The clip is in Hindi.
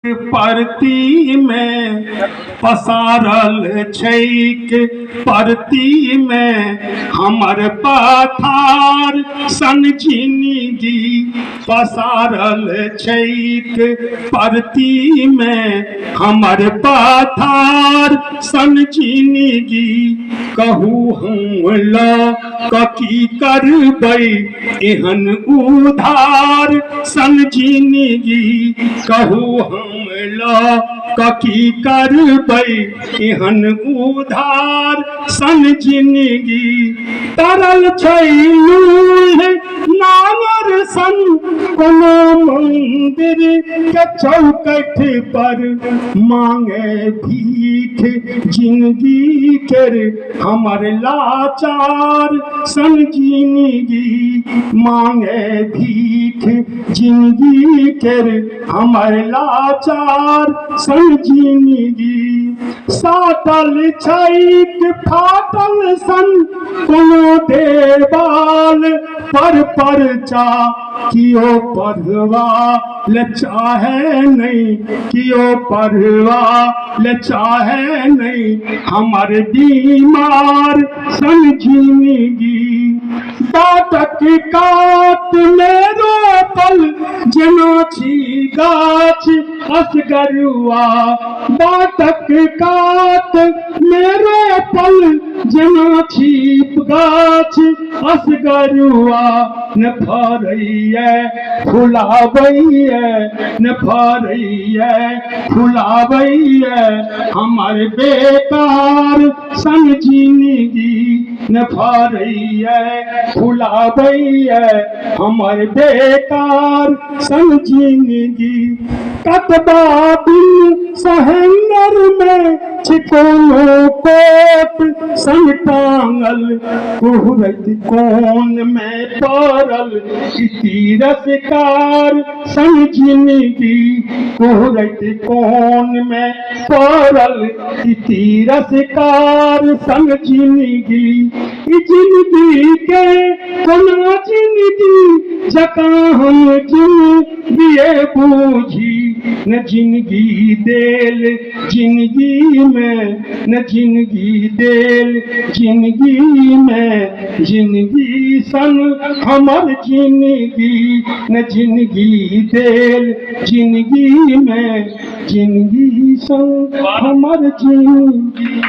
परती में पसारल छैक परती में हमर पथार सन जिंदगी पसारल छैक परती में हमर पथार सन जिंदगी कहू हम ल ककी करबै एहन उधार सन जिंदगी कहू हम ककी करबै एहन उधार सन जिंदगी तरल छै नावर सन कोनो मंदिर के चौकठ पर मांगे भीख जिंदगी कर हमर लाचार सन जिंदगी मांगे भीख जिंदगी कर हमर लाचार सन जिंदगी साटल छैक फाटल सन कोनो देवाल पर परचा कियो पढ़वा ले चाहे नहीं कियो पढ़वा ले चाहे नहीं हमर बीमार सन जिंदगी बाटक काट में रोपल जेना छी गाछ असगरुआ बाटक काट में रोपल जेना छी गाछ असगरुआ न फरैया फुलाबैया न फरैया फुलाबैया हमर बेकार सन जिंदगी न फरैया फुलाबैया हमर बेकार सन जिंदगी कतबा दिन सहेंगर में छिकोनो कोट सन टांगल कुहरत कोन में पड़ल तिरस्कार सन जिंदगी कुहरत कोन में पड़ल तिरस्कार सन जिंदगी जिंदगी के कोना जिंदगी जकाँ हम जिंदगी बूझी न जिंदगी देल जिंदगी में न जिंदगी देल जिंदगी में जिंदगी सन हमर जिंदगी न जिंदगी देल जिंदगी में जिंदगी सन हमर जिंदगी।